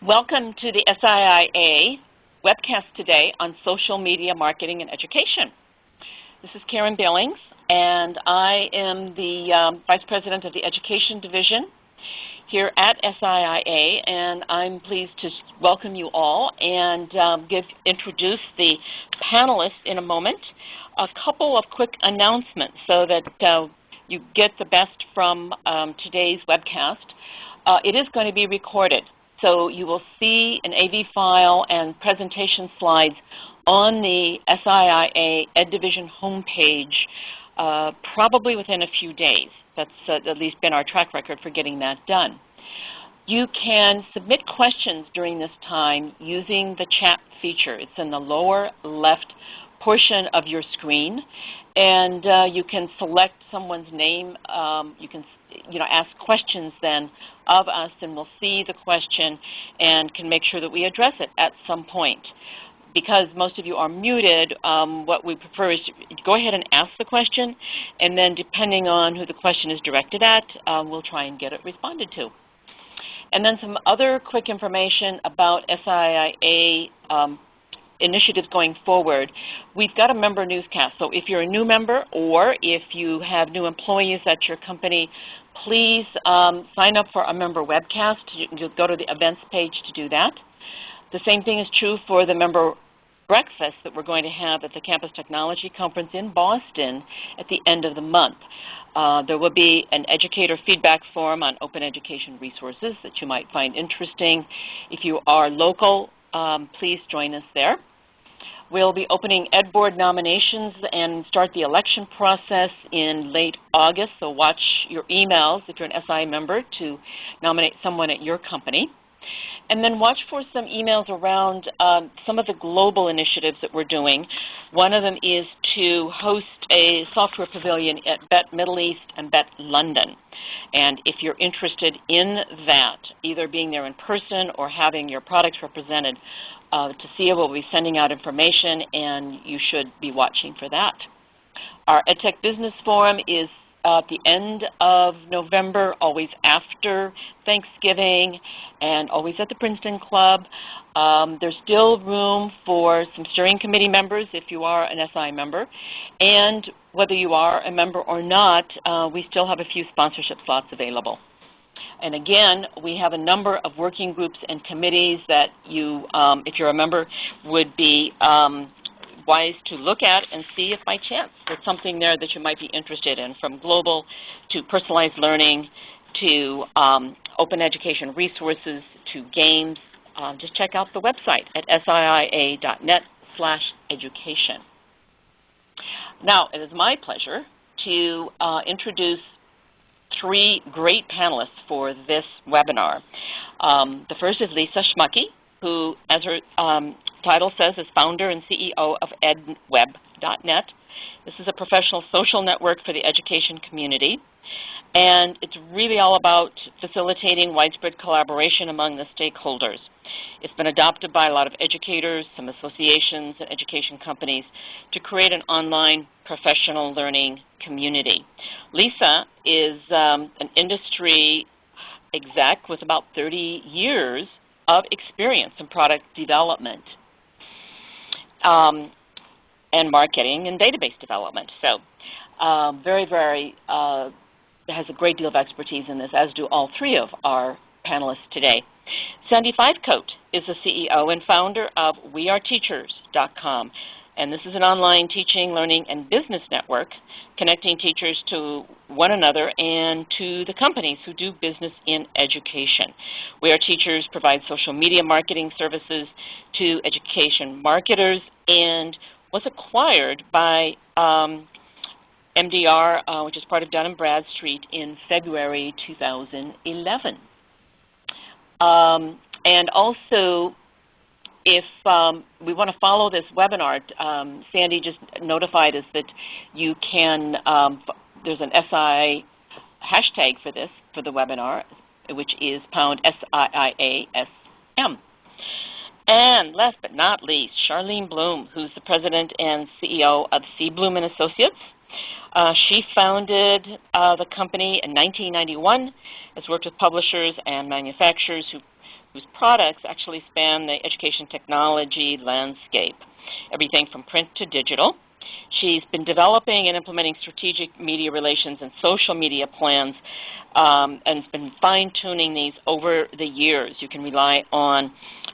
Welcome to the SIIA webcast today on social media marketing and education. This is Karen Billings, and I am the Vice President of the Education Division here at SIIA, and I'm pleased to welcome you all and introduce the panelists in a moment. A couple of quick announcements so that you get the best from today's webcast. It is going to be recorded. So you will see an AV file and presentation slides on the SIIA Ed Division homepage probably within a few days. That's at least been our track record for getting that done. You can submit questions during this time using the chat feature. It's in the lower left portion of your screen, and you can select someone's name. You can ask questions then of us, and we'll see the question and can make sure that we address it at some point. Because most of you are muted, what we prefer is go ahead and ask the question, and then depending on who the question is directed at, we'll try and get it responded to. And then some other quick information about SIIA initiatives going forward. We've got a member newscast, so if you're a new member or if you have new employees at your company, please sign up for a member webcast. You'll go to the events page to do that. The same thing is true for the member breakfast that we're going to have at the Campus Technology Conference in Boston at the end of the month. There will be an educator feedback forum on open education resources that you might find interesting. If you are local, please join us there. We'll be opening Ed Board nominations and start the election process in late August, so watch your emails if you're an SI member to nominate someone at your company. And then watch for some emails around some of the global initiatives that we're doing. One of them is to host a software pavilion at BET Middle East and BET London. And if you're interested in that, either being there in person or having your products represented, Tasia will be sending out information, and you should be watching for that. Our EdTech Business Forum is at the end of November, always after Thanksgiving, and always at the Princeton Club. There's still room for some steering committee members if you are an SI member. And whether you are a member or not, we still have a few sponsorship slots available. And again, we have a number of working groups and committees that you, if you're a member, would be wise to look at and see if by chance there's something there that you might be interested in, from global to personalized learning to open education resources to games. Just check out the website at siia.net/education. Now, it is my pleasure to introduce three great panelists for this webinar. The first is Lisa Schmucki, who, as her title says, is founder and CEO of edweb.net. This is a professional social network for the education community, and it's really all about facilitating widespread collaboration among the stakeholders. It's been adopted by a lot of educators, some associations, and education companies to create an online professional learning community. Lisa is an industry exec with about 30 years of experience in product development and marketing and database development. So has a great deal of expertise in this, as do all three of our panelists today. Sandy Fivecoat is the CEO and founder of WeAreTeachers.com. And this is an online teaching, learning, and business network connecting teachers to one another and to the companies who do business in education. WeAreTeachers provides social media marketing services to education marketers and was acquired by MDR, which is part of Dun & Bradstreet, in February 2011. And also, if we want to follow this webinar, Sandy just notified us that you can, there's an SI hashtag for this, for the webinar, which is #SIIASM. And last but not least, Charlene Bloom, who's the president and CEO of C.Blohm and Associates. She founded the company in 1991, has worked with publishers and manufacturers who whose products actually span the education technology landscape, everything from print to digital. She's been developing and implementing strategic media relations and social media plans and has been fine-tuning these over the years. You can rely on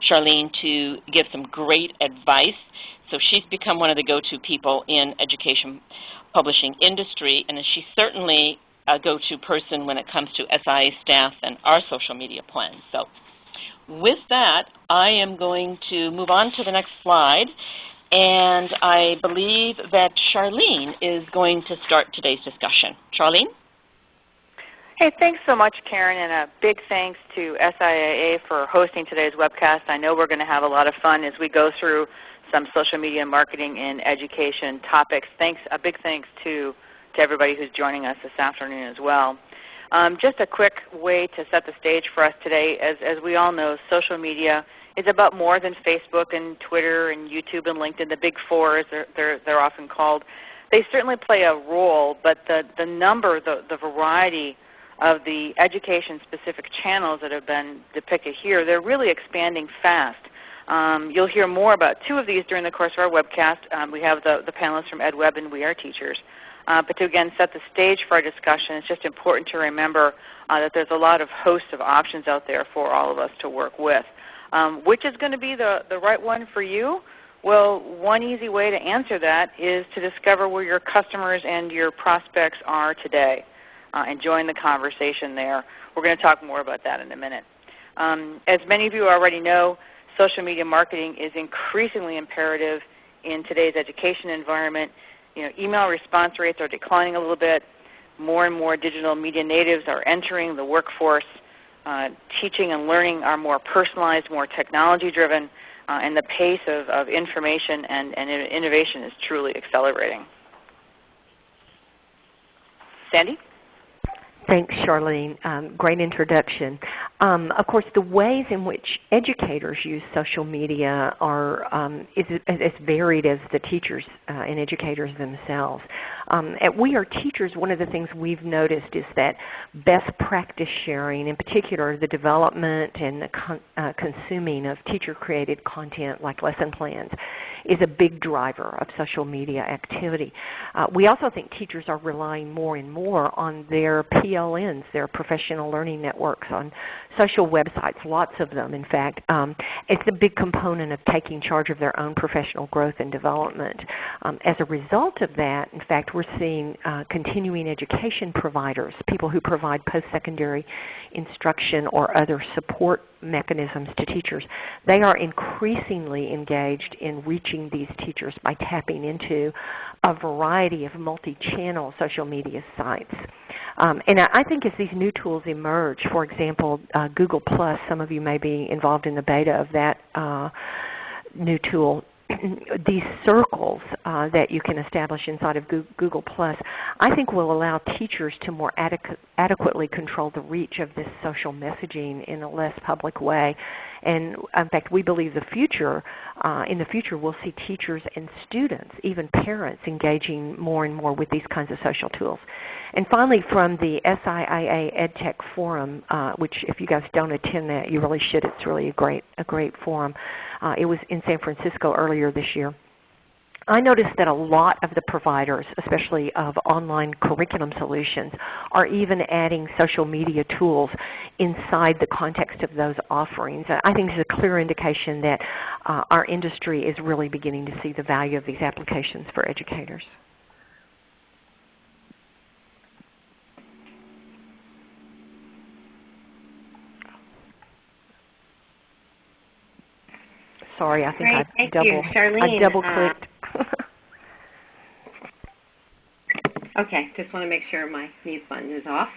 Charlene to give some great advice. So she's become one of the go-to people in education publishing industry, and she's certainly a go-to person when it comes to SIA staff and our social media plans. So with that, I am going to move on to the next slide. And I believe that Charlene is going to start today's discussion. Charlene? Hey, thanks so much, Karen, and a big thanks to SIAA for hosting today's webcast. I know we're going to have a lot of fun as we go through some social media marketing and education topics. A big thanks to everybody who's joining us this afternoon as well. Just a quick way to set the stage for us today. As we all know, social media is about more than Facebook and Twitter and YouTube and LinkedIn, the big four as they're often called. They certainly play a role, but the variety of the education-specific channels that have been depicted here, they're really expanding fast. You'll hear more about two of these during the course of our webcast. We have the panelists from EdWeb and WeAreTeachers. But to, again, set the stage for our discussion, it's just important to remember that there's a lot of hosts of options out there for all of us to work with. Which is going to be the right one for you? Well, one easy way to answer that is to discover where your customers and your prospects are today and join the conversation there. We're going to talk more about that in a minute. As many of you already know, social media marketing is increasingly imperative in today's education environment. Email response rates are declining a little bit. More and more digital media natives are entering the workforce. Teaching and learning are more personalized, more technology-driven, and the pace of information and innovation is truly accelerating. Sandy? Thanks, Charlene. Great introduction. Of course, the ways in which educators use social media are is as varied as the teachers and educators themselves. At WeAreTeachers, one of the things we've noticed is that best practice sharing, in particular the development and the consuming of teacher-created content like lesson plans, is a big driver of social media activity. We also think teachers are relying more and more on their PLNs, their professional learning networks, on social websites, lots of them in fact. It's a big component of taking charge of their own professional growth and development. As a result of that, in fact, we're seeing continuing education providers, people who provide post-secondary instruction or other support mechanisms to teachers, they are increasingly engaged in reaching these teachers by tapping into a variety of multi-channel social media sites. And I think as these new tools emerge, for example, Google+, some of you may be involved in the beta of that new tool, these circles that you can establish inside of Google+, I think will allow teachers to more adequately control the reach of this social messaging in a less public way. And in fact, we believe in the future we'll see teachers and students, even parents, engaging more and more with these kinds of social tools. And finally, from the SIIA EdTech Forum, which if you guys don't attend that, you really should. It's really a great forum. It was in San Francisco earlier this year. I noticed that a lot of the providers, especially of online curriculum solutions, are even adding social media tools inside the context of those offerings. I think this is a clear indication that our industry is really beginning to see the value of these applications for educators. Sorry, I think I double-clicked. Okay, just want to make sure my mute button is off.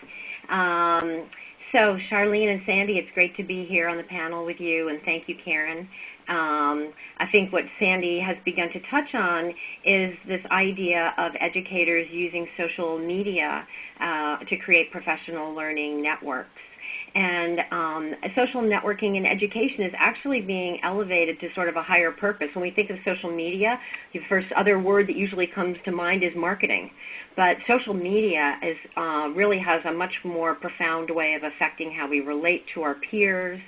So Charlene and Sandy, it's great to be here on the panel with you, and thank you, Karen. I think what Sandy has begun to touch on is this idea of educators using social media to create professional learning networks. And social networking in education is actually being elevated to sort of a higher purpose. When we think of social media, the first other word that usually comes to mind is marketing. But social media really has a much more profound way of affecting how we relate to our peers,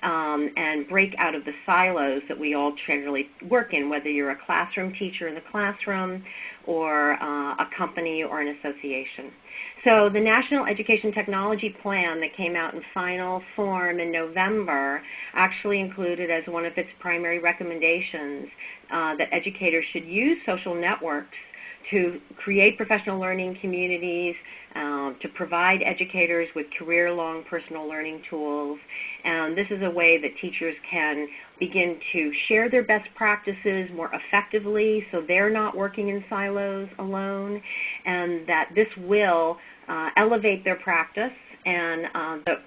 and break out of the silos that we all generally work in, whether you're a classroom teacher in the classroom or a company or an association. So the National Education Technology Plan that came out in final form in November actually included as one of its primary recommendations that educators should use social networks to create professional learning communities, to provide educators with career-long personal learning tools. And this is a way that teachers can begin to share their best practices more effectively so they're not working in silos alone, and that this will elevate their practice. And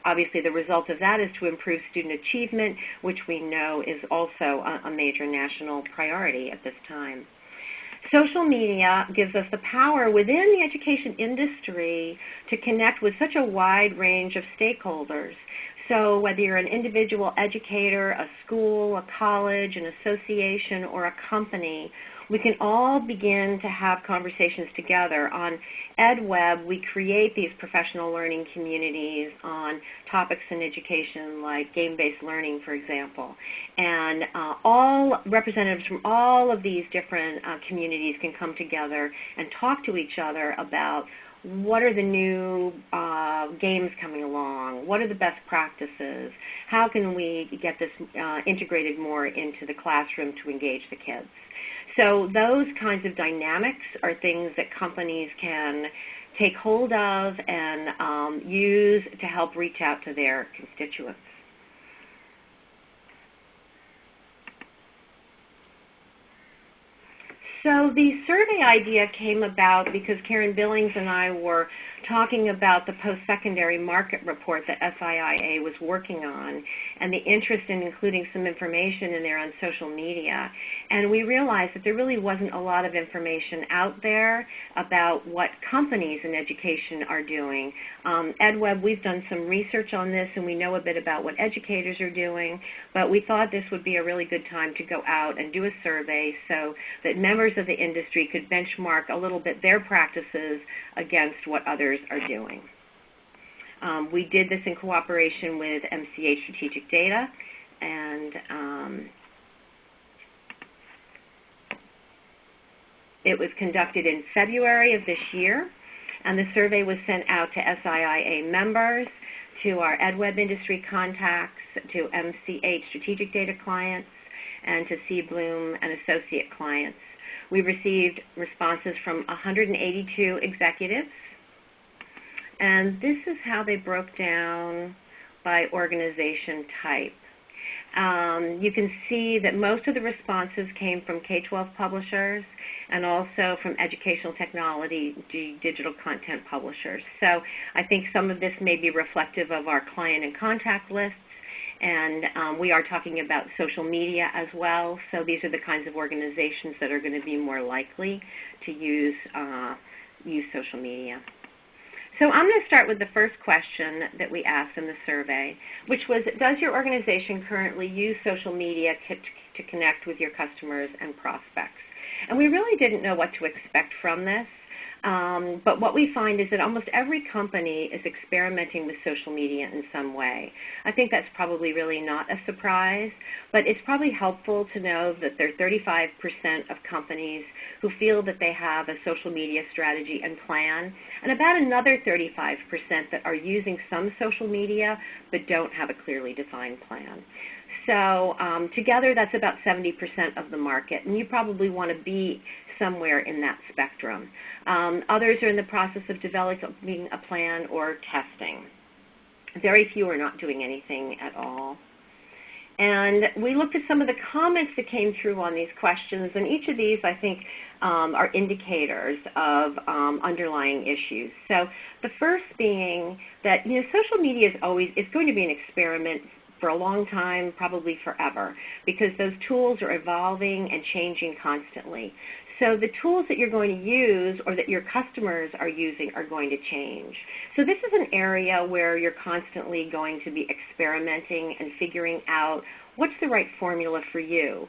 obviously the result of that is to improve student achievement, which we know is also a major national priority at this time. Social media gives us the power within the education industry to connect with such a wide range of stakeholders. So whether you're an individual educator, a school, a college, an association, or a company, we can all begin to have conversations together. On EdWeb, we create these professional learning communities on topics in education like game-based learning, for example. And all representatives from all of these different communities can come together and talk to each other about what are the new games coming along, what are the best practices, how can we get this integrated more into the classroom to engage the kids. So those kinds of dynamics are things that companies can take hold of and use to help reach out to their constituents. So the survey idea came about because Karen Billings and I were talking about the post-secondary market report that SIIA was working on and the interest in including some information in there on social media. And we realized that there really wasn't a lot of information out there about what companies in education are doing. EdWeb, we've done some research on this and we know a bit about what educators are doing, but we thought this would be a really good time to go out and do a survey so that members of the industry could benchmark a little bit their practices against what others are doing. We did this in cooperation with MCH Strategic Data, and it was conducted in February of this year, and the survey was sent out to SIIA members, to our EdWeb industry contacts, to MCH Strategic Data clients, and to C.Blohm and associate clients. We received responses from 182 executives, and this is how they broke down by organization type. You can see that most of the responses came from K-12 publishers and also from educational technology digital content publishers. So I think some of this may be reflective of our client and contact lists. And we are talking about social media as well, so these are the kinds of organizations that are going to be more likely to use social media. So I'm going to start with the first question that we asked in the survey, which was, does your organization currently use social media to connect with your customers and prospects? And we really didn't know what to expect from this. But what we find is that almost every company is experimenting with social media in some way. I think that's probably really not a surprise, but it's probably helpful to know that there are 35% of companies who feel that they have a social media strategy and plan, and about another 35% that are using some social media but don't have a clearly defined plan. So together that's about 70% of the market, and you probably want to be somewhere in that spectrum. Others are in the process of developing a plan or testing. Very few are not doing anything at all. And we looked at some of the comments that came through on these questions, and each of these, I think, are indicators of underlying issues. So the first being that, social media is going to be an experiment for a long time, probably forever, because those tools are evolving and changing constantly. So the tools that you're going to use or that your customers are using are going to change. So this is an area where you're constantly going to be experimenting and figuring out what's the right formula for you.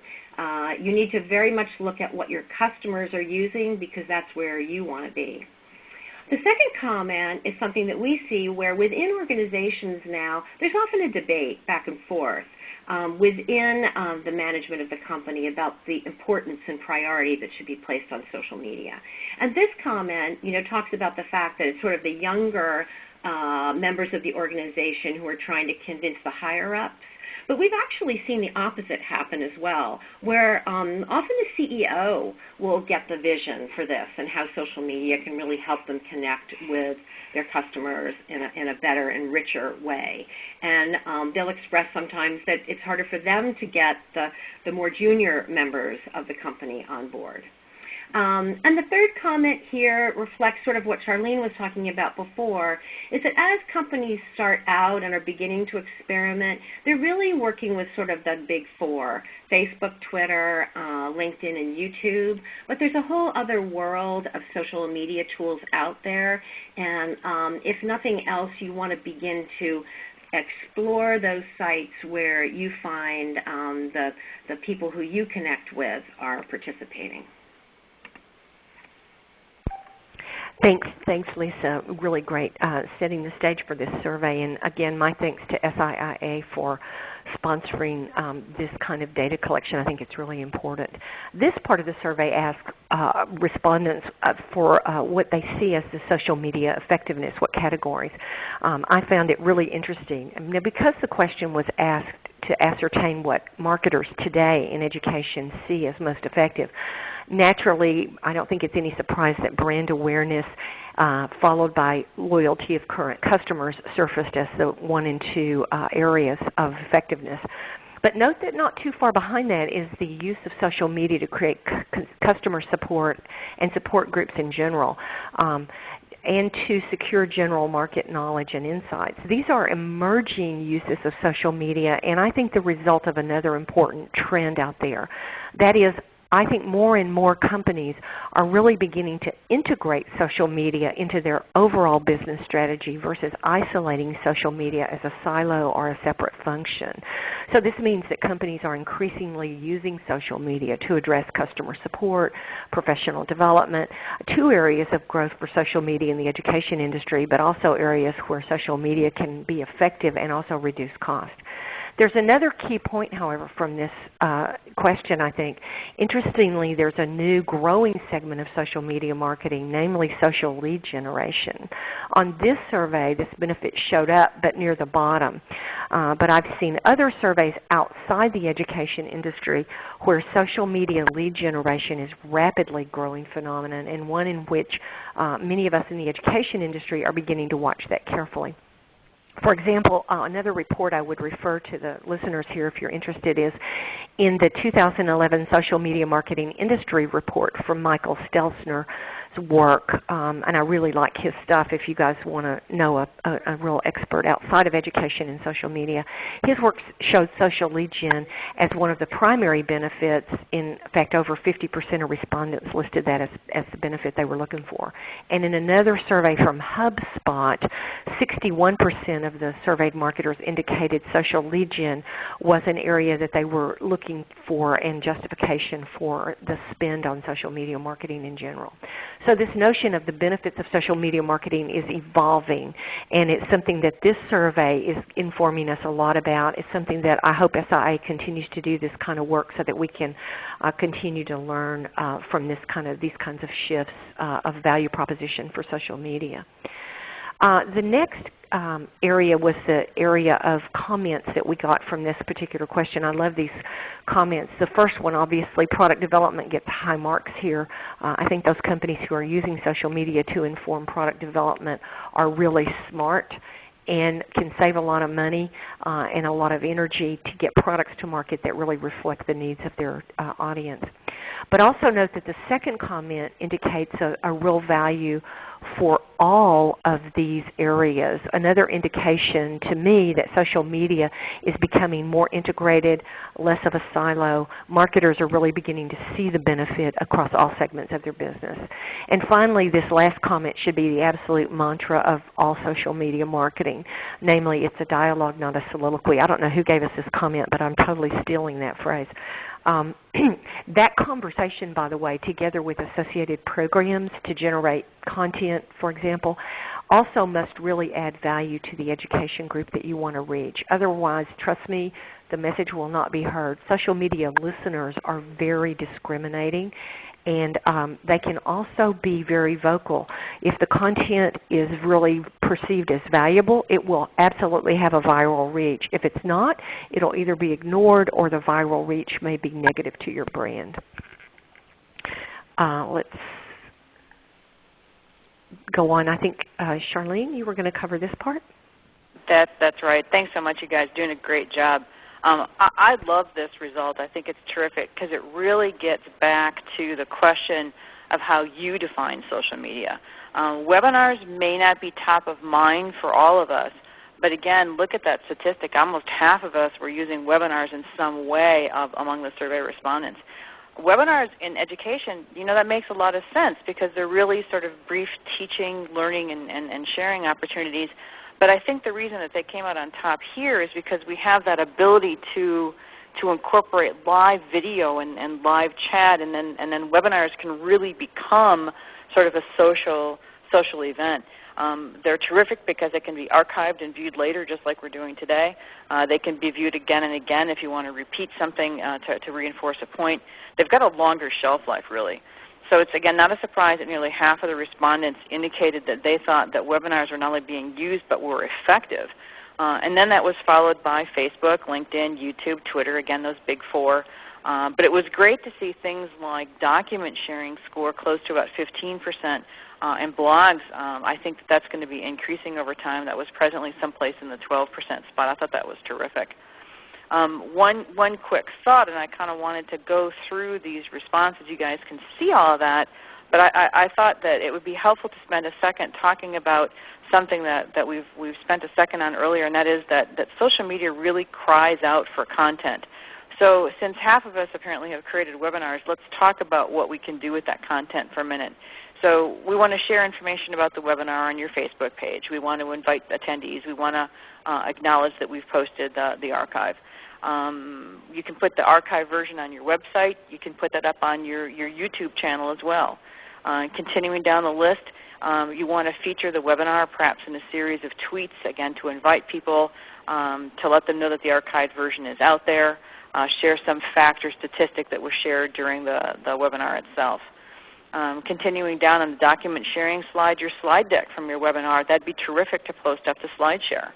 You need to very much look at what your customers are using because that's where you want to be. The second comment is something that we see where within organizations now, there's often a debate back and forth within the management of the company about the importance and priority that should be placed on social media. And this comment, talks about the fact that it's sort of the younger members of the organization who are trying to convince the higher-ups. But we've actually seen the opposite happen as well, where often the CEO will get the vision for this and how social media can really help them connect with their customers in a better and richer way. And they'll express sometimes that it's harder for them to get the more junior members of the company on board. And the third comment here reflects sort of what Charlene was talking about before, is that as companies start out and are beginning to experiment, they're really working with sort of the big four, Facebook, Twitter, LinkedIn, and YouTube. But there's a whole other world of social media tools out there, and if nothing else, you want to begin to explore those sites where you find the people who you connect with are participating. Thanks, Lisa. Really great setting the stage for this survey. And again, my thanks to SIIA for sponsoring this kind of data collection. I think it's really important. This part of the survey asks respondents for what they see as the social media effectiveness, what categories. I found it really interesting. Because the question was asked to ascertain what marketers today in education see as most effective, naturally, I don't think it's any surprise that brand awareness followed by loyalty of current customers surfaced as the 1 and 2 areas of effectiveness. But note that not too far behind that is the use of social media to create customer support and support groups in general, and to secure general market knowledge and insights. These are emerging uses of social media, and I think the result of another important trend out there. That is, I think more and more companies are really beginning to integrate social media into their overall business strategy versus isolating social media as a silo or a separate function. So this means that companies are increasingly using social media to address customer support, professional development, 2 areas of growth for social media in the education industry, but also areas where social media can be effective and also reduce cost. There's another key point, however, from this question, I think. Interestingly, there's a new growing segment of social media marketing, namely social lead generation. On this survey, this benefit showed up but near the bottom. But I've seen other surveys outside the education industry where social media lead generation is rapidly growing phenomenon, and one in which many of us in the education industry are beginning to watch that carefully. For example, another report I would refer to the listeners here if you're interested is in the 2011 Social Media Marketing Industry Report from Michael Stelzner's work, and I really like his stuff if you guys want to know a real expert outside of education and social media. His work showed social lead gen as one of the primary benefits. In fact, over 50% of respondents listed that as the benefit they were looking for. And in another survey from HubSpot, 61% of the surveyed marketers indicated social lead gen was an area that they were looking for and justification for the spend on social media marketing in general. So this notion of the benefits of social media marketing is evolving, and it's something that this survey is informing us a lot about. It's something that I hope SIA continues to do this kind of work so that we can continue to learn from these kinds of shifts of value proposition for social media. The next area was the area of comments that we got from this particular question. I love these comments. The first one, obviously, product development gets high marks here. I think those companies who are using social media to inform product development are really smart and can save a lot of money and a lot of energy to get products to market that really reflect the needs of their audience. But also note that the second comment indicates a real value for all of these areas. Another indication to me that social media is becoming more integrated, less of a silo. Marketers are really beginning to see the benefit across all segments of their business. And finally, this last comment should be the absolute mantra of all social media marketing. Namely, it's a dialogue, not a soliloquy. I don't know who gave us this comment, but I'm totally stealing that phrase. That conversation, by the way, together with associated programs to generate content, for example, also must really add value to the education group that you want to reach. Otherwise, trust me, the message will not be heard. Social media listeners are very discriminating, and they can also be very vocal. If the content is really perceived as valuable, it will absolutely have a viral reach. If it's not, it will either be ignored or the viral reach may be negative to your brand. Let's go on. I think, Charlene, you were going to cover this part? That's right. Thanks so much, you guys. Doing a great job. I love this result. I think it's terrific because it really gets back to the question of how you define social media. Webinars may not be top of mind for all of us, but again, look at that statistic. Almost half of us were using webinars in some way among the survey respondents. Webinars in education, that makes a lot of sense because they're really sort of brief teaching, learning, and sharing opportunities. But I think the reason that they came out on top here is because we have that ability to incorporate live video and live chat, and then webinars can really become sort of a social event. They're terrific because they can be archived and viewed later, just like we're doing today. They can be viewed again and again if you want to repeat something to reinforce a point. They've got a longer shelf life, really. So it's, again, not a surprise that nearly half of the respondents indicated that they thought that webinars were not only being used but were effective. And then that was followed by Facebook, LinkedIn, YouTube, Twitter, again, those big four. But it was great to see things like document sharing score close to about 15%. And blogs, I think that's going to be increasing over time. That was presently someplace in the 12% spot. I thought that was terrific. One quick thought, and I kind of wanted to go through these responses. You guys can see all of that, but I thought that it would be helpful to spend a second talking about something that we've spent a second on earlier, and that is that social media really cries out for content. So since half of us apparently have created webinars, let's talk about what we can do with that content for a minute. So we want to share information about the webinar on your Facebook page. We want to invite attendees. We want to acknowledge that we've posted the archive. You can put the archive version on your website. You can put that up on your YouTube channel as well. Continuing down the list, you want to feature the webinar perhaps in a series of tweets, again, to invite people, to let them know that the archived version is out there. Share some fact or statistic that was shared during the webinar itself. Continuing down on the document sharing slide, your slide deck from your webinar, that'd be terrific to post up to SlideShare.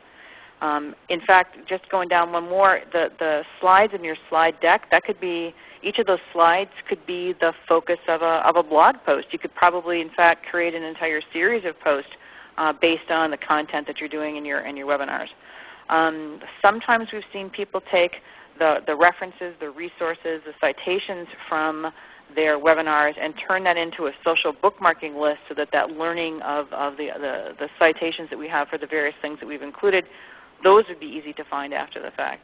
In fact, just going down one more, the slides in your slide deck, that could be, each of those slides could be the focus of a blog post. You could probably, in fact, create an entire series of posts based on the content that you're doing in your webinars. Sometimes we've seen people take the references, the resources, the citations from their webinars and turn that into a social bookmarking list so that learning of the citations that we have for the various things that we've included, those would be easy to find after the fact.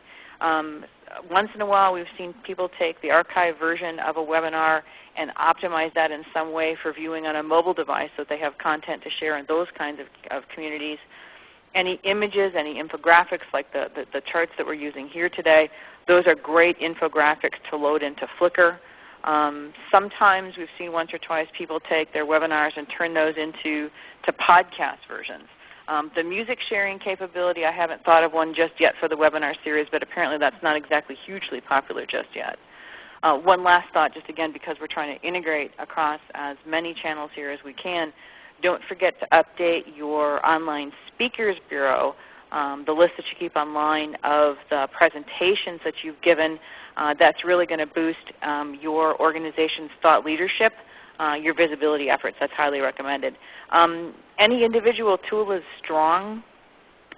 Once in a while we've seen people take the archived version of a webinar and optimize that in some way for viewing on a mobile device so that they have content to share in those kinds of communities. Any images, any infographics like the charts that we're using here today, those are great infographics to load into Flickr. Sometimes we've seen once or twice people take their webinars and turn those into podcast versions. The music sharing capability, I haven't thought of one just yet for the webinar series, but apparently that's not exactly hugely popular just yet. One last thought, just again because we're trying to integrate across as many channels here as we can, don't forget to update your online speakers bureau, the list that you keep online of the presentations that you've given. That's really going to boost your organization's thought leadership, your visibility efforts. That's highly recommended. Any individual tool is strong.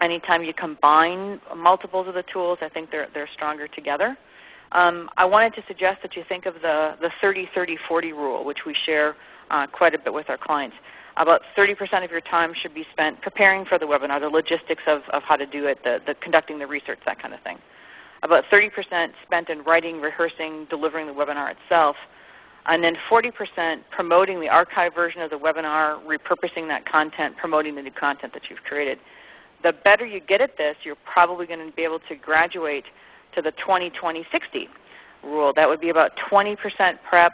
Anytime you combine multiples of the tools, I think they're stronger together. I wanted to suggest that you think of the 30-30-40 rule, which we share quite a bit with our clients. About 30% of your time should be spent preparing for the webinar, the logistics of how to do it, the conducting the research, that kind of thing. About 30% spent in writing, rehearsing, delivering the webinar itself. And then 40% promoting the archived version of the webinar, repurposing that content, promoting the new content that you've created. The better you get at this, you're probably going to be able to graduate to the 20-20-60, rule. That would be about 20% prep,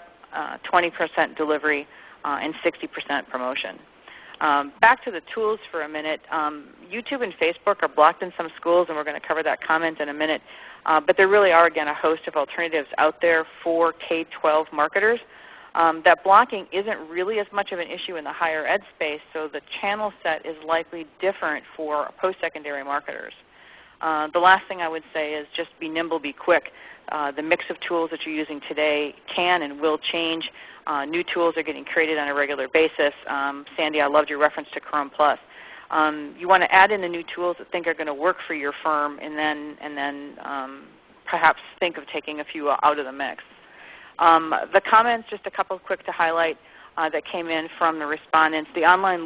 20% delivery, and 60% promotion. Back to the tools for a minute. YouTube and Facebook are blocked in some schools, and we're going to cover that comment in a minute. But there really are, again, a host of alternatives out there for K-12 marketers. That blocking isn't really as much of an issue in the higher ed space, so the channel set is likely different for post-secondary marketers. The last thing I would say is just be nimble, be quick. The mix of tools that you're using today can and will change. New tools are getting created on a regular basis. Sandy, I loved your reference to Chrome Plus. You want to add in the new tools that think are going to work for your firm, and then perhaps think of taking a few out of the mix. The comments, just a couple quick to highlight that came in from the respondents. The online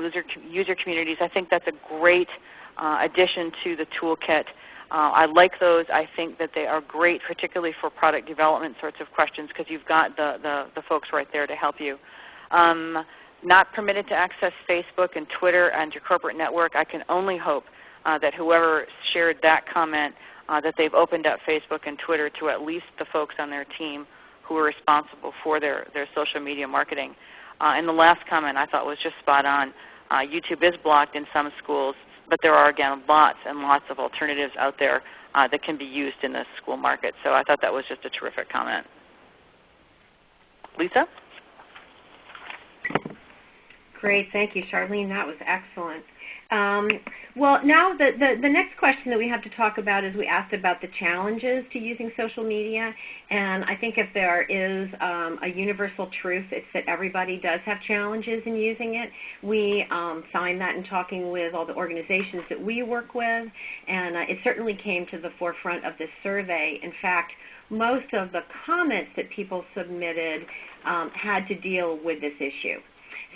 user communities, I think that's a great addition to the toolkit. I like those. I think that they are great, particularly for product development sorts of questions, because you've got the folks right there to help you. Not permitted to access Facebook and Twitter and your corporate network. I can only hope that whoever shared that comment, that they've opened up Facebook and Twitter to at least the folks on their team who are responsible for their social media marketing. And the last comment I thought was just spot on. YouTube is blocked in some schools, but there are, again, lots and lots of alternatives out there that can be used in the school market. So I thought that was just a terrific comment. Lisa? Great. Thank you, Charlene. That was excellent. Well, now the next question that we have to talk about is we asked about the challenges to using social media. And I think if there is a universal truth, it's that everybody does have challenges in using it. We find that in talking with all the organizations that we work with. And it certainly came to the forefront of this survey. In fact, most of the comments that people submitted had to deal with this issue.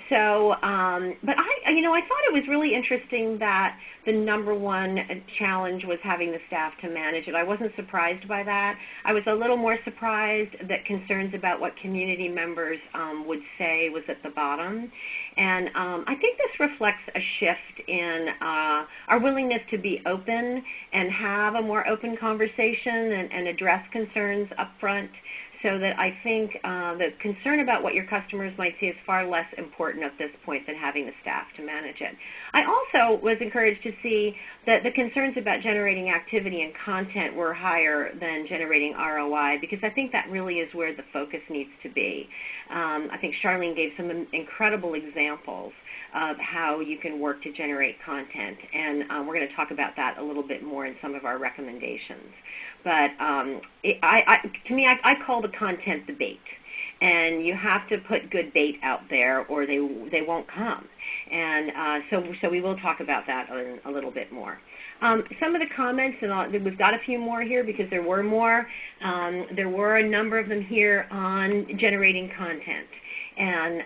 So, but I thought it was really interesting that the number one challenge was having the staff to manage it. I wasn't surprised by that. I was a little more surprised that concerns about what community members would say was at the bottom. And I think this reflects a shift in our willingness to be open and have a more open conversation and address concerns up front. So that I think the concern about what your customers might see is far less important at this point than having the staff to manage it. I also was encouraged to see that the concerns about generating activity and content were higher than generating ROI, because I think that really is where the focus needs to be. I think Charlene gave some incredible examples of how you can work to generate content, and we're going to talk about that a little bit more in some of our recommendations. But to me, I call the content the bait, and you have to put good bait out there or they won't come. And so we will talk about that a little bit more. Some of the comments, and we've got a few more here because there were more. There were a number of them here on generating content. And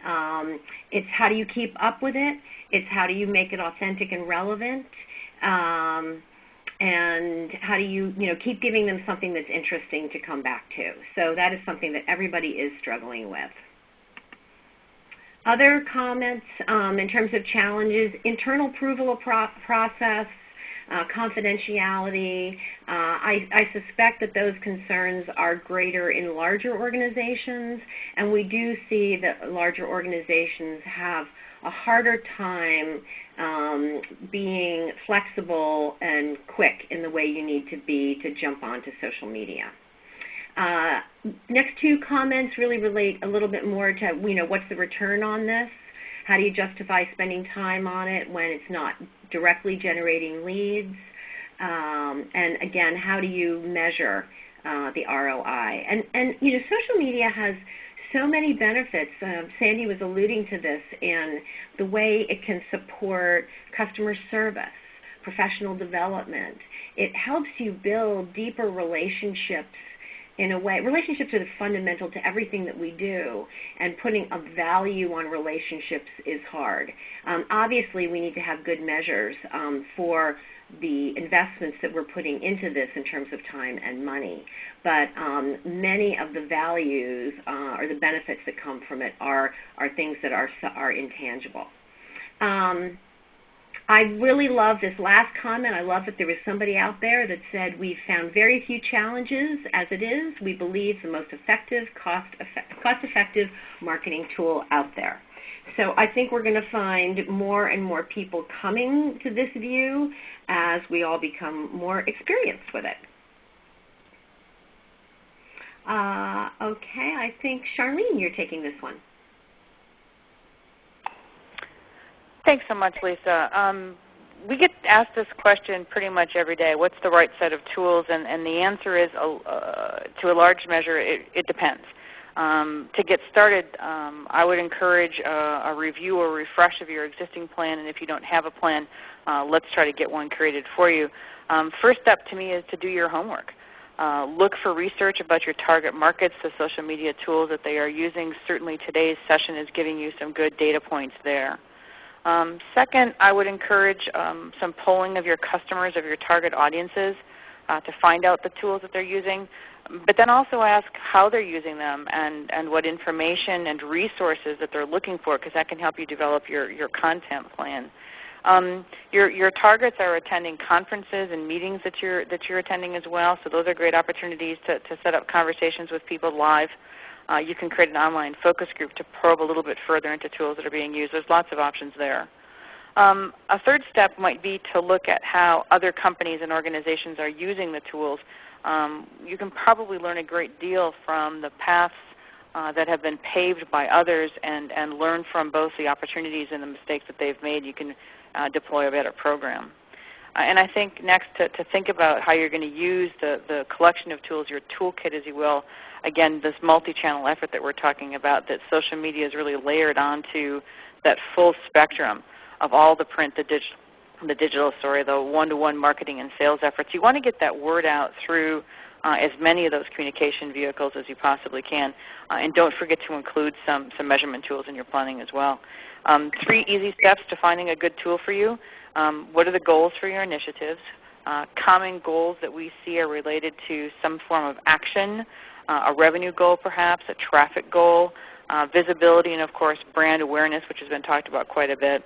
it's how do you keep up with it? It's how do you make it authentic and relevant? And how do you keep giving them something that's interesting to come back to? So that is something that everybody is struggling with. Other comments in terms of challenges: internal approval process, confidentiality. I suspect that those concerns are greater in larger organizations, and we do see that larger organizations have a harder time being flexible and quick in the way you need to be to jump onto social media. Next two comments really relate a little bit more to, what's the return on this? How do you justify spending time on it when it's not directly generating leads? And again, how do you measure the ROI? And social media has so many benefits. Sandy was alluding to this in the way it can support customer service, professional development. It helps you build deeper relationships in a way. Relationships are fundamental to everything that we do, and putting a value on relationships is hard. Obviously, we need to have good measures for the investments that we're putting into this in terms of time and money. But many of the values or the benefits that come from it are things that are intangible. I really love this last comment. I love that there was somebody out there that said, we've found very few challenges as it is. We believe the most effective, cost-effective marketing tool out there. So I think we're going to find more and more people coming to this view as we all become more experienced with it. Okay, I think, Charlene, you're taking this one. Thanks so much, Lisa. We get asked this question pretty much every day. What's the right set of tools? And the answer is, to a large measure, it depends. To get started, I would encourage a review or refresh of your existing plan, and if you don't have a plan, let's try to get one created for you. First step to me is to do your homework. Look for research about your target markets, the social media tools that they are using. Certainly today's session is giving you some good data points there. Second, I would encourage some polling of your customers, of your target audiences, to find out the tools that they're using, but then also ask how they're using them and what information and resources that they're looking for, because that can help you develop your content plan. Your targets are attending conferences and meetings that you're attending as well, so those are great opportunities to set up conversations with people live. You can create an online focus group to probe a little bit further into tools that are being used. There's lots of options there. A third step might be to look at how other companies and organizations are using the tools. You can probably learn a great deal from the paths that have been paved by others and learn from both the opportunities and the mistakes that they've made. You can deploy a better program. And I think next to think about how you're going to use the collection of tools, your toolkit, as you will. Again, this multi-channel effort that we're talking about, that social media is really layered onto that full spectrum of all the print, the digital, the one-to-one marketing and sales efforts. You want to get that word out through as many of those communication vehicles as you possibly can. And don't forget to include some measurement tools in your planning as well. 3 easy steps to finding a good tool for you. What are the goals for your initiatives? Common goals that we see are related to some form of action, a revenue goal perhaps, a traffic goal, visibility, and of course brand awareness, which has been talked about quite a bit.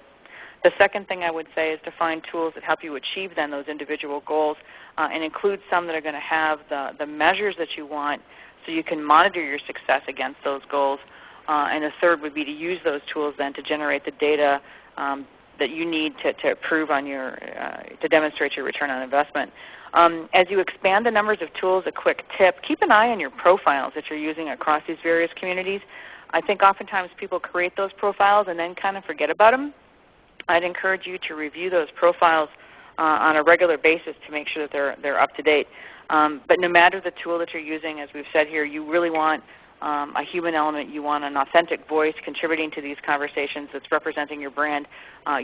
The second thing I would say is to find tools that help you achieve then those individual goals and include some that are going to have the measures that you want so you can monitor your success against those goals. And the third would be to use those tools then to generate the data that you need to improve on to demonstrate your return on investment. As you expand the numbers of tools, a quick tip, keep an eye on your profiles that you're using across these various communities. I think oftentimes people create those profiles and then kind of forget about them. I'd encourage you to review those profiles on a regular basis to make sure that they're up to date. But no matter the tool that you're using, as we've said here, you really want a human element. You want an authentic voice contributing to these conversations that's representing your brand.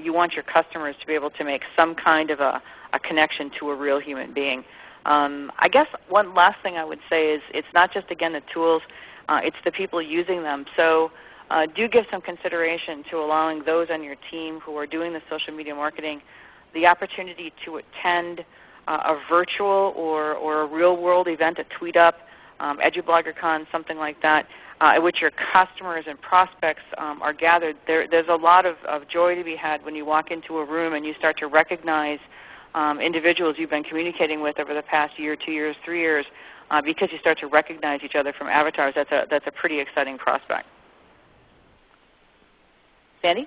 You want your customers to be able to make some kind of a connection to a real human being. I guess one last thing I would say is it's not just, again, the tools, it's the people using them. So do give some consideration to allowing those on your team who are doing the social media marketing the opportunity to attend a virtual or a real-world event, a tweet-up, EduBloggerCon, something like that, at which your customers and prospects are gathered. There's a lot of joy to be had when you walk into a room and you start to recognize individuals you've been communicating with over the past year, 2 years, 3 years, because you start to recognize each other from avatars. That's a pretty exciting prospect. Sandy?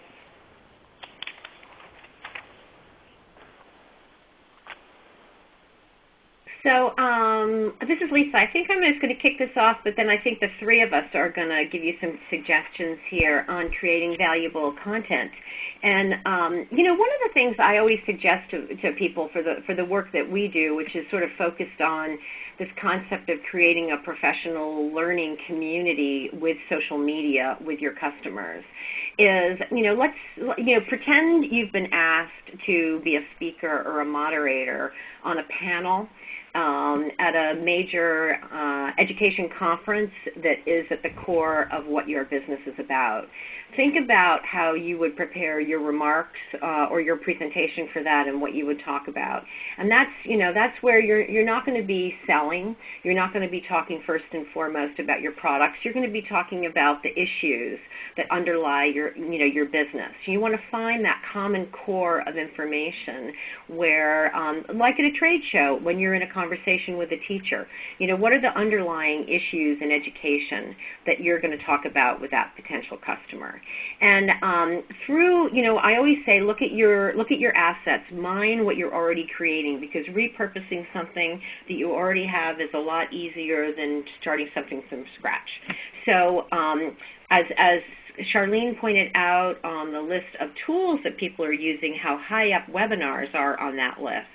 So this is Lisa. I think I'm just going to kick this off, but then I think the 3 of us are going to give you some suggestions here on creating valuable content. And you know, one of the things I always suggest to people for the work that we do, which is sort of focused on this concept of creating a professional learning community with social media with your customers, is, let's pretend you've been asked to be a speaker or a moderator on a panel at a major education conference that is at the core of what your business is about. Think about how you would prepare your remarks or your presentation for that and what you would talk about. And that's where you're not going to be selling. You're not going to be talking first and foremost about your products. You're going to be talking about the issues that underlie your business. You want to find that common core of information where, like at a trade show, when you're in a conversation with a teacher, what are the underlying issues in education that you're going to talk about with that potential customer? And I always say, look at your assets, mine what you're already creating, because repurposing something that you already have is a lot easier than starting something from scratch. So as Charlene pointed out on the list of tools that people are using, how high up webinars are on that list.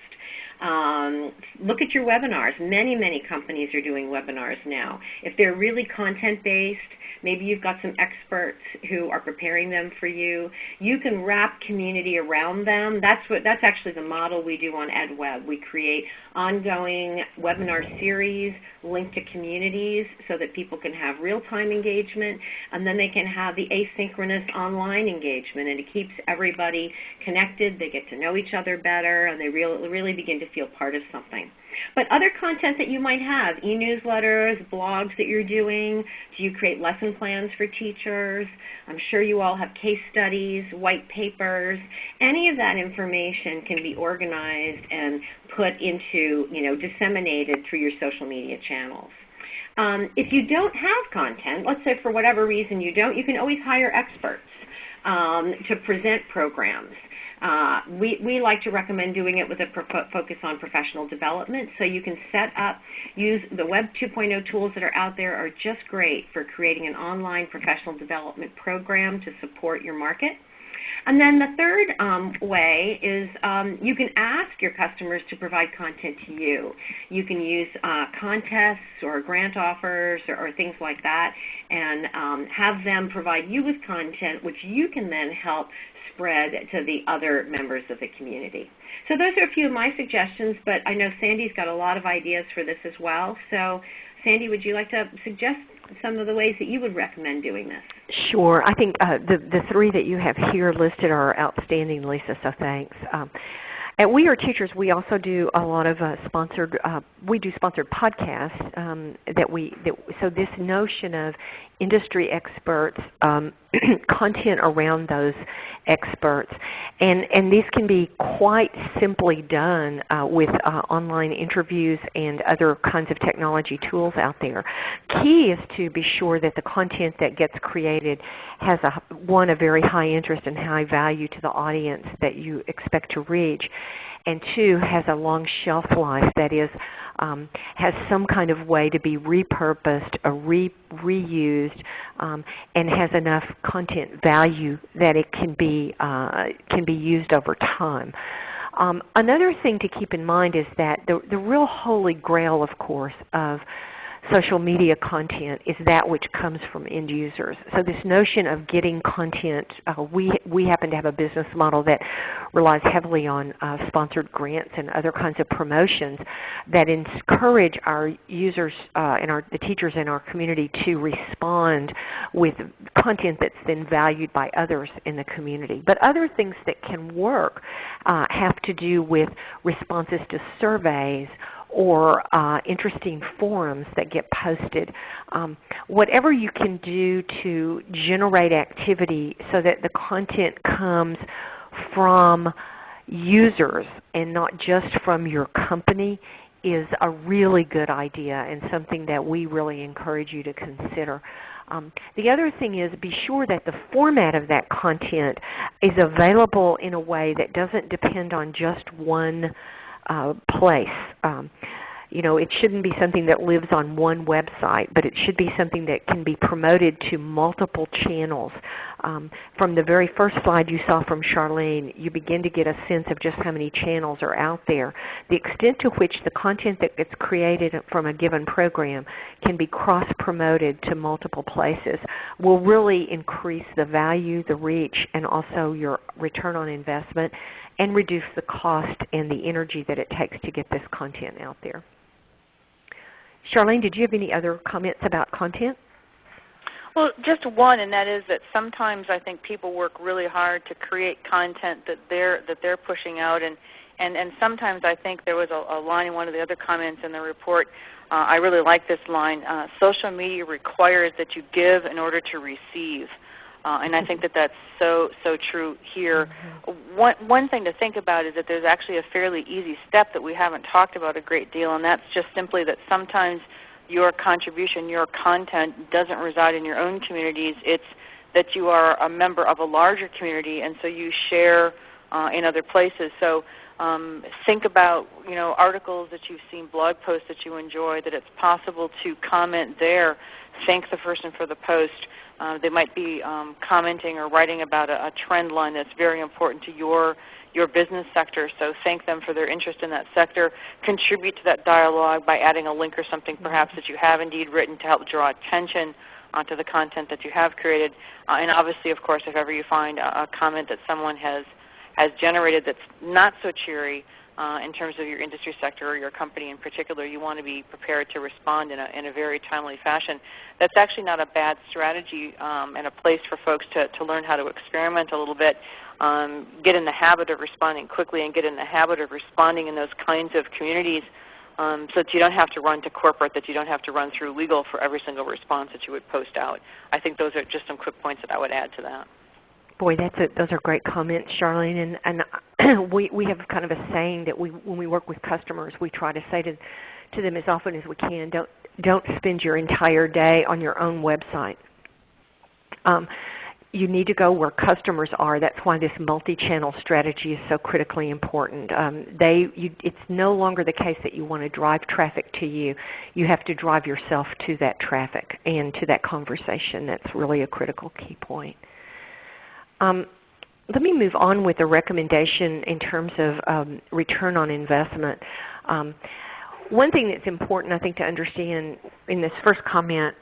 Look at your webinars. Many companies are doing webinars now. If they're really content-based, maybe you've got some experts who are preparing them for you. You can wrap community around them. That's actually the model we do on EdWeb. We create ongoing webinar series linked to communities so that people can have real-time engagement, and then they can have the asynchronous online engagement, and it keeps everybody connected. They get to know each other better, and they really begin to feel part of something. But other content that you might have, e-newsletters, blogs that you're doing, do you create lesson plans for teachers? I'm sure you all have case studies, white papers. Any of that information can be organized and put into, disseminated through your social media channels. If you don't have content, let's say for whatever reason you don't, you can always hire experts to present programs. We like to recommend doing it with a focus on professional development. So you can use the Web 2.0 tools that are out there are just great for creating an online professional development program to support your market. And then the third way is you can ask your customers to provide content to you. You can use contests or grant offers or things like that and have them provide you with content which you can then help spread to the other members of the community. So those are a few of my suggestions, but I know Sandy's got a lot of ideas for this as well. So Sandy, would you like to suggest some of the ways that you would recommend doing this? Sure. I think the three that you have here listed are outstanding, Lisa, so thanks. At WeAreTeachers, we also do a lot of sponsored podcasts so this notion of industry experts, content around those experts, and these can be quite simply done with online interviews and other kinds of technology tools out there. Key is to be sure that the content that gets created has a very high interest and high value to the audience that you expect to reach, and two, has a long shelf life, that is, has some kind of way to be repurposed or reused, and has enough content value that it can be used over time. Another thing to keep in mind is that the real holy grail, of course, of social media content is that which comes from end users. So this notion of getting content, we happen to have a business model that relies heavily on sponsored grants and other kinds of promotions that encourage our users and the teachers in our community to respond with content that's then valued by others in the community. But other things that can work have to do with responses to surveys or interesting forums that get posted. Whatever you can do to generate activity so that the content comes from users and not just from your company is a really good idea and something that we really encourage you to consider. The other thing is be sure that the format of that content is available in a way that doesn't depend on just one place. It shouldn't be something that lives on one website, but it should be something that can be promoted to multiple channels. From the very first slide you saw from Charlene, you begin to get a sense of just how many channels are out there. The extent to which the content that gets created from a given program can be cross-promoted to multiple places will really increase the value, the reach, and also your return on investment, and reduce the cost and the energy that it takes to get this content out there. Charlene, did you have any other comments about content? Well, just one, and that is that sometimes I think people work really hard to create content that they're pushing out, and sometimes I think there was a line in one of the other comments in the report. I really like this line. Social media requires that you give in order to receive. And I think that that's so true here. One thing to think about is that there's actually a fairly easy step that we haven't talked about a great deal, and that's just simply that sometimes your contribution, your content doesn't reside in your own communities. It's that you are a member of a larger community, and so you share in other places. So think about articles that you've seen, blog posts that you enjoy, that it's possible to comment there. Thank the person for the post. They might be commenting or writing about a trend line that's very important to your business sector, so thank them for their interest in that sector. Contribute to that dialogue by adding a link or something perhaps that you have indeed written to help draw attention to the content that you have created. And obviously, of course, if ever you find a comment that someone has generated that's not so cheery in terms of your industry sector or your company in particular, you want to be prepared to respond in a very timely fashion. That's actually not a bad strategy and a place for folks to learn how to experiment a little bit, get in the habit of responding quickly and get in the habit of responding in those kinds of communities so that you don't have to run to corporate, that you don't have to run through legal for every single response that you would post out. I think those are just some quick points that I would add to that. Boy, those are great comments, Charlene. And we have kind of a saying that when we work with customers, we try to say to them as often as we can, don't spend your entire day on your own website. You need to go where customers are. That's why this multi-channel strategy is so critically important. It's no longer the case that you want to drive traffic to you. You have to drive yourself to that traffic and to that conversation. That's really a critical key point. Let me move on with a recommendation in terms of return on investment. One thing that's important, I think, to understand in this first comment,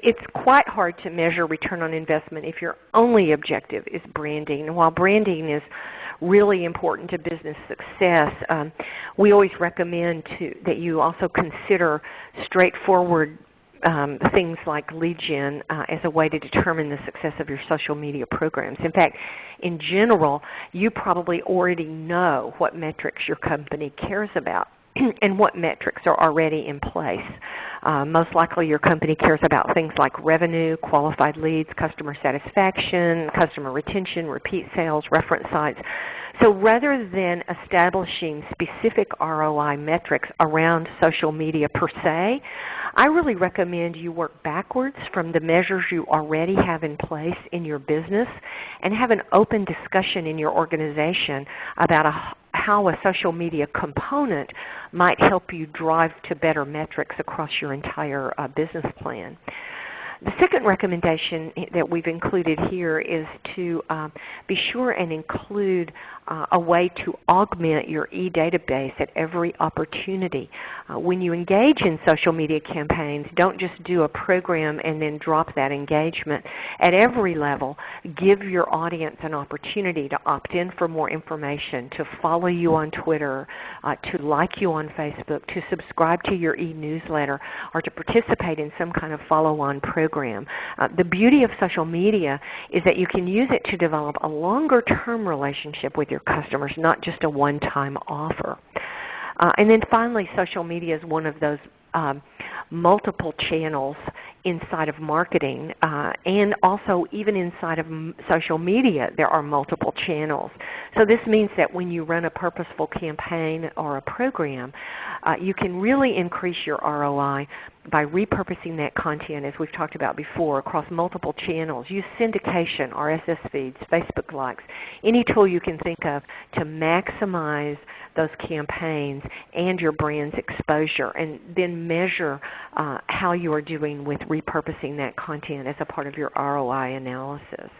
it's quite hard to measure return on investment if your only objective is branding. And while branding is really important to business success, we always recommend that you also consider straightforward things like lead gen as a way to determine the success of your social media programs. In fact, in general, you probably already know what metrics your company cares about and what metrics are already in place. Most likely your company cares about things like revenue, qualified leads, customer satisfaction, customer retention, repeat sales, reference sites. So rather than establishing specific ROI metrics around social media per se, I really recommend you work backwards from the measures you already have in place in your business and have an open discussion in your organization about how a social media component might help you drive to better metrics across your entire business plan. The second recommendation that we've included here is to be sure and include a way to augment your e-database at every opportunity. When you engage in social media campaigns, don't just do a program and then drop that engagement. At every level, give your audience an opportunity to opt in for more information, to follow you on Twitter, to like you on Facebook, to subscribe to your e-newsletter, or to participate in some kind of follow-on program. The beauty of social media is that you can use it to develop a longer-term relationship with your customers, not just a one-time offer. And then finally, social media is one of those multiple channels inside of marketing, and also even inside of social media there are multiple channels. So this means that when you run a purposeful campaign or a program, you can really increase your ROI by repurposing that content, as we've talked about before, across multiple channels. Use syndication, RSS feeds, Facebook likes, any tool you can think of to maximize those campaigns and your brand's exposure, and then measure how you are doing with repurposing that content as a part of your ROI analysis.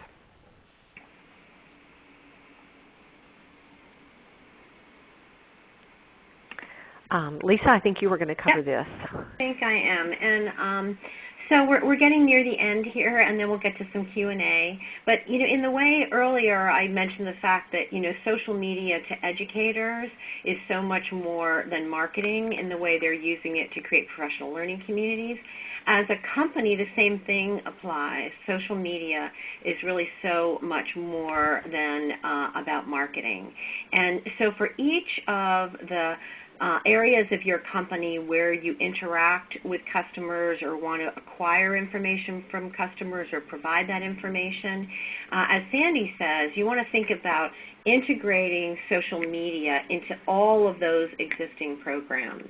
Lisa, I think you were going to cover this. I think I am. And So we're getting near the end here, and then we'll get to some Q&A. But in the way earlier I mentioned the fact that social media to educators is so much more than marketing in the way they're using it to create professional learning communities. As a company, the same thing applies. Social media is really so much more than about marketing. And so for each of the areas of your company where you interact with customers or want to acquire information from customers or provide that information, as Sandy says, you want to think about integrating social media into all of those existing programs.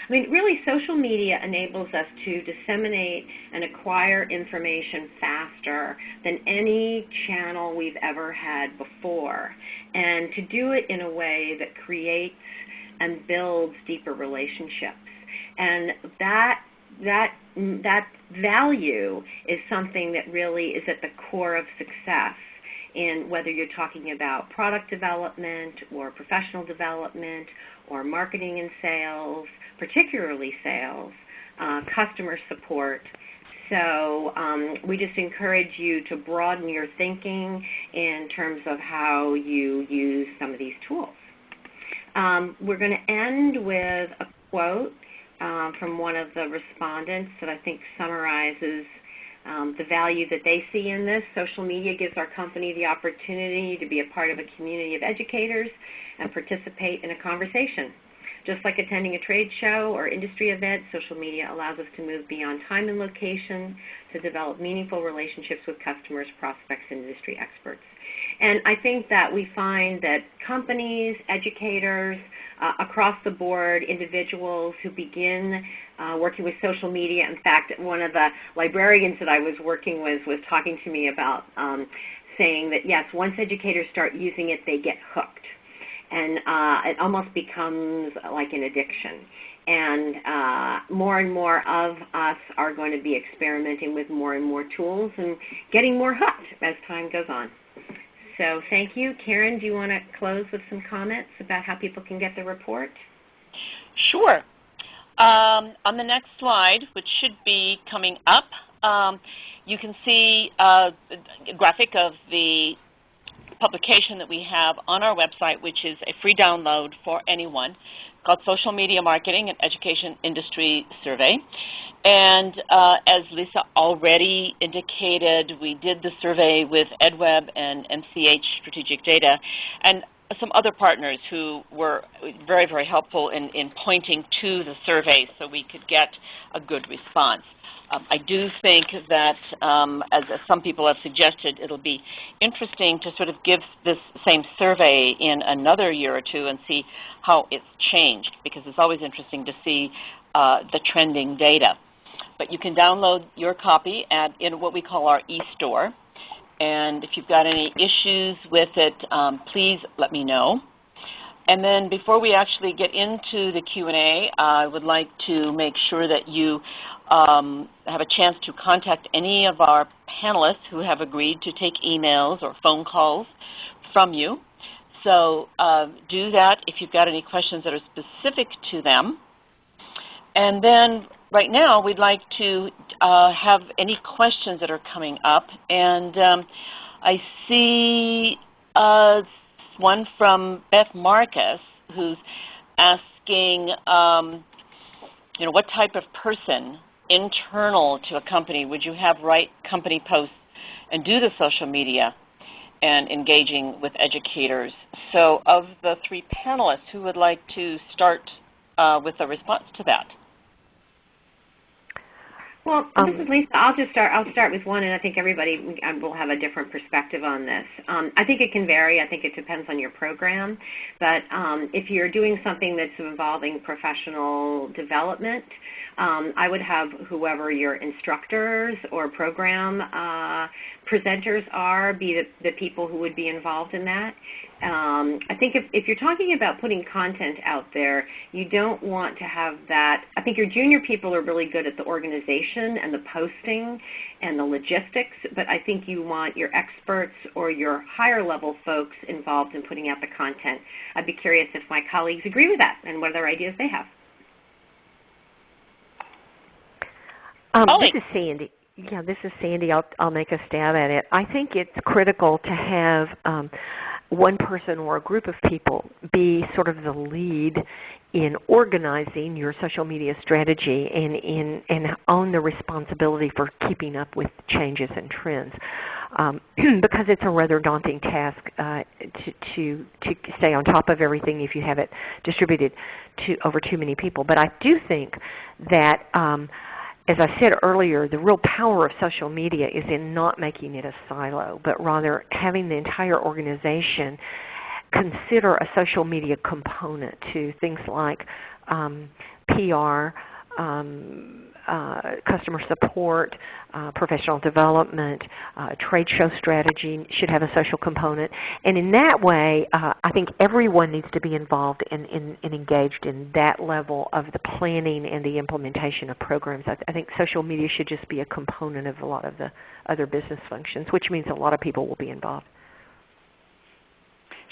I mean, really, social media enables us to disseminate and acquire information faster than any channel we've ever had before, and to do it in a way that creates and builds deeper relationships. And that value is something that really is at the core of success in whether you're talking about product development or professional development or marketing and sales, particularly sales, customer support. So we just encourage you to broaden your thinking in terms of how you use some of these tools. We're going to end with a quote from one of the respondents that I think summarizes the value that they see in this. Social media gives our company the opportunity to be a part of a community of educators and participate in a conversation. Just like attending a trade show or industry event, social media allows us to move beyond time and location to develop meaningful relationships with customers, prospects, and industry experts. And I think that we find that companies, educators, across the board, individuals who begin working with social media. In fact, one of the librarians that I was working with was talking to me about saying that, yes, once educators start using it, they get hooked. And it almost becomes like an addiction. And more of us are going to be experimenting with more and more tools and getting more hooked as time goes on. So thank you. Karen, do you want to close with some comments about how people can get the report? Sure. On the next slide, which should be coming up, you can see a graphic of the publication that we have on our website, which is a free download for anyone, called Social Media Marketing and Education Industry Survey. And as Lisa already indicated, we did the survey with EdWeb and MCH Strategic Data, and some other partners who were very, very helpful in pointing to the survey so we could get a good response. I do think that, as some people have suggested, it'll be interesting to sort of give this same survey in another year or two and see how it's changed, because it's always interesting to see the trending data. But you can download your copy in what we call our e-store. And if you've got any issues with it, please let me know. And then before we actually get into the Q&A, I would like to make sure that you have a chance to contact any of our panelists who have agreed to take emails or phone calls from you. So do that if you've got any questions that are specific to them. And then right now we'd like to have any questions that are coming up. And I see one from Beth Marcus, who's asking, what type of person internal to a company would you have write company posts and do the social media and engaging with educators? So of the three panelists, who would like to start with a response to that? Well, this is Lisa. I'll start with one, and I think everybody will have a different perspective on this. I think it can vary. I think it depends on your program. But if you're doing something that's involving professional development, I would have whoever your instructors or program presenters are be the people who would be involved in that. I think if you're talking about putting content out there, you don't want to have that. I think your junior people are really good at the organization and the posting and the logistics, but I think you want your experts or your higher level folks involved in putting out the content. I'd be curious if my colleagues agree with that and what other ideas they have. This is Sandy. Yeah, this is Sandy. I'll make a stab at it. I think it's critical to have one person or a group of people be sort of the lead in organizing your social media strategy and own the responsibility for keeping up with changes and trends. Because it's a rather daunting task to stay on top of everything if you have it distributed over too many people. But I do think that as I said earlier, the real power of social media is in not making it a silo, but rather having the entire organization consider a social media component to things like PR, customer support, professional development, trade show strategy should have a social component. And in that way, I think everyone needs to be involved and engaged in that level of the planning and the implementation of programs. I think social media should just be a component of a lot of the other business functions, which means a lot of people will be involved.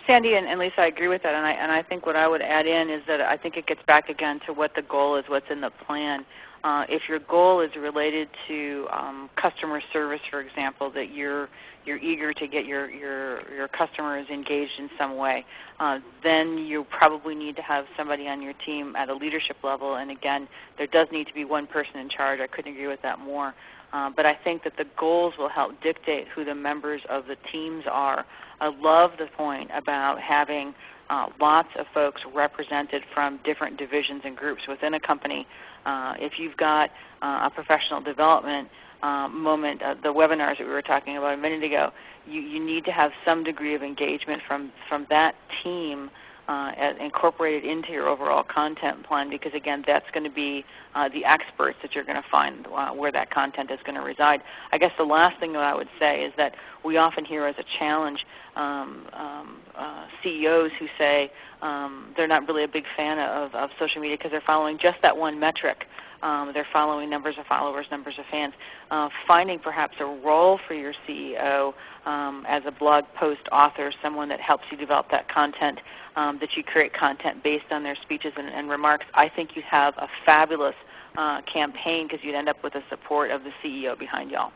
Sandy and Lisa, I agree with that, and I think what I would add in is that I think it gets back again to what the goal is, what's in the plan. If your goal is related to customer service, for example, that you're eager to get your customers engaged in some way, then you probably need to have somebody on your team at a leadership level. And again, there does need to be one person in charge. I couldn't agree with that more. But I think that the goals will help dictate who the members of the teams are. I love the point about having lots of folks represented from different divisions and groups within a company. If you've got a professional development moment, the webinars that we were talking about a minute ago, you need to have some degree of engagement from that team incorporated into your overall content plan, because again, that's going to be the experts that you're going to find where that content is going to reside. I guess the last thing that I would say is that we often hear as a challenge CEOs who say they're not really a big fan of social media because they're following just that one metric. They're following numbers of followers, numbers of fans. Finding perhaps a role for your CEO as a blog post author, someone that helps you develop that content, that you create content based on their speeches and remarks. I think you'd have a fabulous campaign because you'd end up with the support of the CEO behind y'all.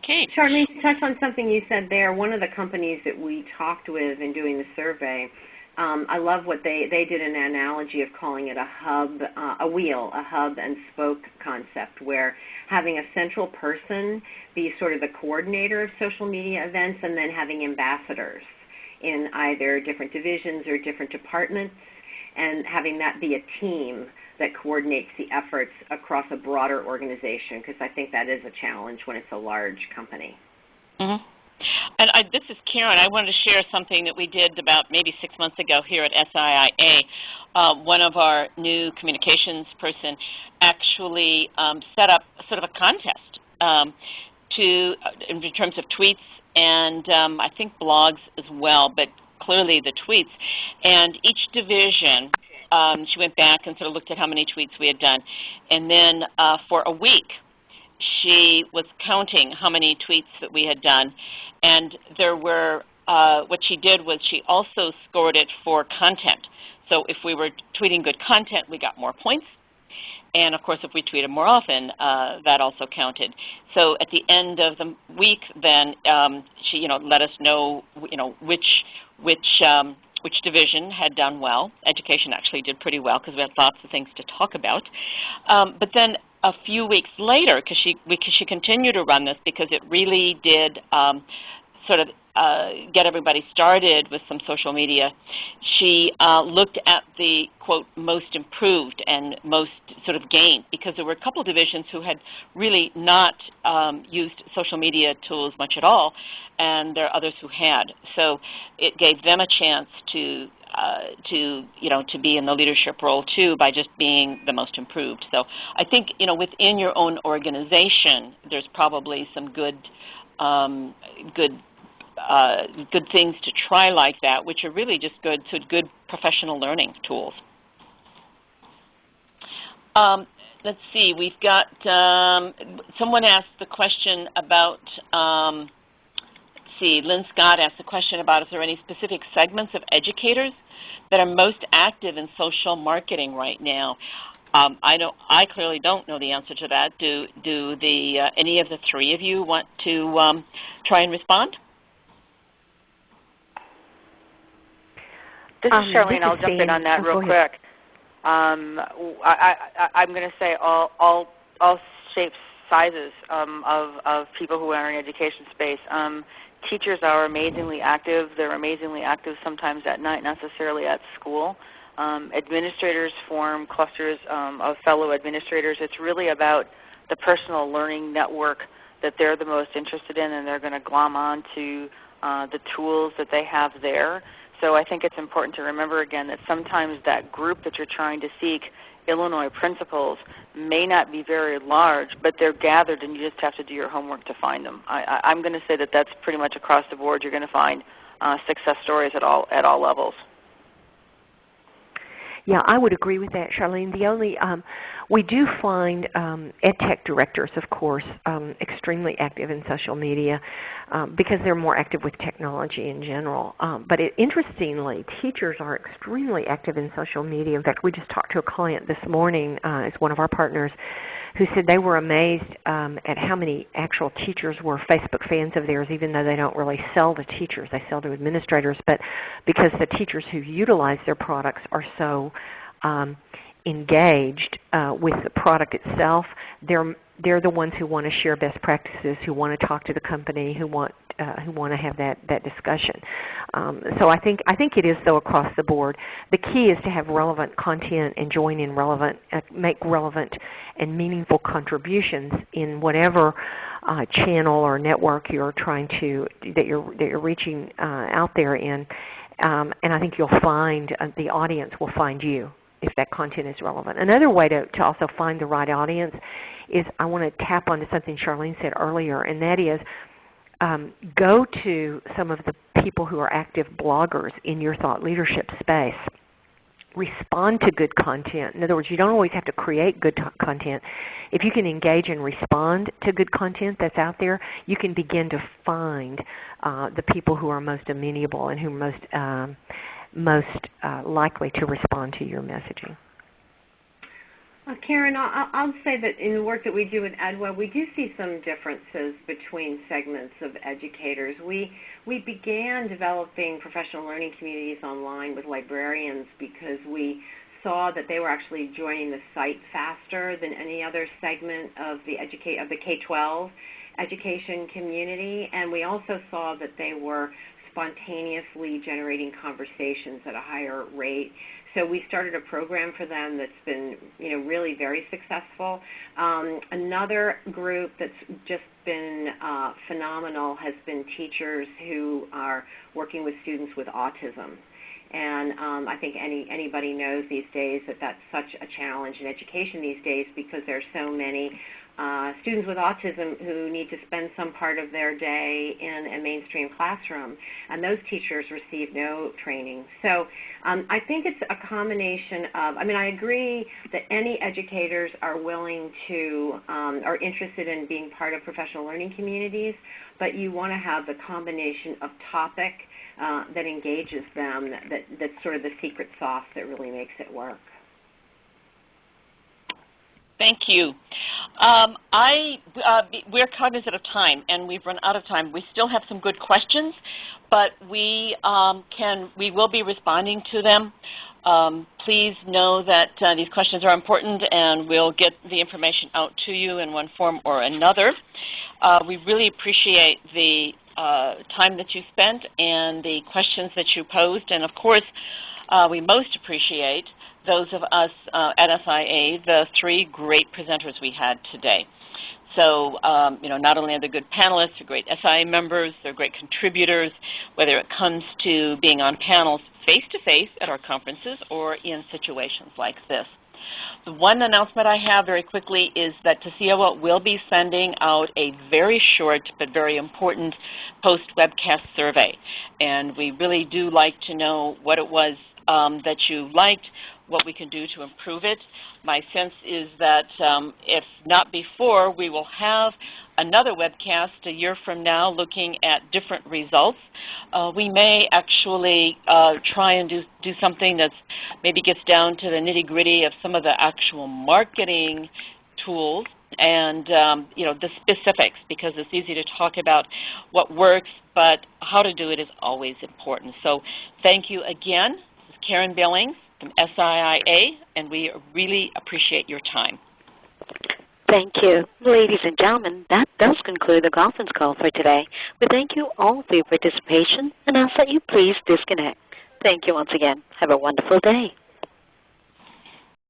Okay. Charlene, to touch on something you said there, one of the companies that we talked with in doing the survey, I love what they did an analogy of calling it a hub, a wheel, a hub and spoke concept, where having a central person be sort of the coordinator of social media events and then having ambassadors in either different divisions or different departments, and having that be a team that coordinates the efforts across a broader organization, because I think that is a challenge when it's a large company. Mm-hmm. And this is Karen. I wanted to share something that we did about maybe 6 months ago here at SIIA. One of our new communications person actually set up sort of a contest in terms of tweets and I think blogs as well, but clearly the tweets. And each division, she went back and sort of looked at how many tweets we had done. And then for a week, she was counting how many tweets that we had done. And there were, what she did was she also scored it for content. So if we were tweeting good content, we got more points. And of course, if we tweeted more often, that also counted. So at the end of the week, then she, let us know, which division had done well. Education actually did pretty well because we had lots of things to talk about. But then a few weeks later, because she continued to run this because it really did sort of get everybody started with some social media, she looked at the, quote, most improved and most sort of gained, because there were a couple divisions who had really not used social media tools much at all, and there are others who had. So it gave them a chance to be in the leadership role too by just being the most improved. So I think, within your own organization, there's probably some good things to try like that, which are really just good professional learning tools. Let's see, we've got, someone asked the question about, Lynn Scott asked the question about if there are any specific segments of educators that are most active in social marketing right now. I clearly don't know the answer to that. Do any of the three of you want to try and respond? This is Charlene. I'll jump in on that real quick. I'm going to say all shapes, sizes of people who are in education space. Teachers are amazingly active. They're amazingly active sometimes at night, not necessarily at school. Administrators form clusters of fellow administrators. It's really about the personal learning network that they're the most interested in, and they're going to glom on to the tools that they have there. So I think it's important to remember again that sometimes that group that you're trying to seek, Illinois principals, may not be very large, but they're gathered and you just have to do your homework to find them. I'm going to say that that's pretty much across the board. You're going to find success stories at all levels. Yeah, I would agree with that, Charlene. The only we do find ed tech directors, of course, extremely active in social media because they're more active with technology in general. But interestingly, teachers are extremely active in social media. In fact, we just talked to a client this morning, as one of our partners, who said they were amazed at how many actual teachers were Facebook fans of theirs, even though they don't really sell to teachers. They sell to administrators. But because the teachers who utilize their products are so engaged with the product itself, they're the ones who want to share best practices, who want to talk to the company, who want to have that discussion. So I think it is, though, across the board. The key is to have relevant content and join in make relevant and meaningful contributions in whatever channel or network you're trying that you're reaching out there in. And I think you'll find the audience will find you if that content is relevant. Another way to also find the right audience is, I want to tap onto something Charlene said earlier, and that is go to some of the people who are active bloggers in your thought leadership space. Respond to good content. In other words, you don't always have to create good content. If you can engage and respond to good content that's out there, you can begin to find the people who are most amenable and who are most likely to respond to your messaging. Karen, I'll say that in the work that we do with EdWeb, we do see some differences between segments of educators. We began developing professional learning communities online with librarians because we saw that they were actually joining the site faster than any other segment of the K-12 education community, and we also saw that they were spontaneously generating conversations at a higher rate. So we started a program for them that's been, really very successful. Another group that's just been phenomenal has been teachers who are working with students with autism. And I think anybody knows these days that that's such a challenge in education these days because there are so many students with autism who need to spend some part of their day in a mainstream classroom, and those teachers receive no training. So I think it's a combination of, I agree that any educators are willing to, are interested in being part of professional learning communities, but you want to have the combination of topic that engages them, that's sort of the secret sauce that really makes it work. Thank you. We're cognizant of time, and we've run out of time. We still have some good questions, but we will be responding to them. Please know that these questions are important, and we'll get the information out to you in one form or another. We really appreciate the time that you spent and the questions that you posed, and of course, we most appreciate those of us at SIA, the three great presenters we had today. So, not only are they good panelists, they're great SIA members, they're great contributors, whether it comes to being on panels face-to-face at our conferences or in situations like this. The one announcement I have very quickly is that TCOA will be sending out a very short but very important post-webcast survey. And we really do like to know what it was that you liked, what we can do to improve it. My sense is that if not before, we will have another webcast a year from now looking at different results. We may actually try and do something that maybe gets down to the nitty-gritty of some of the actual marketing tools and the specifics, because it's easy to talk about what works, but how to do it is always important. So thank you again. This is Karen Billings from SIIA, and we really appreciate your time. Thank you. Ladies and gentlemen, that does conclude the conference call for today. We thank you all for your participation and ask that you please disconnect. Thank you once again. Have a wonderful day.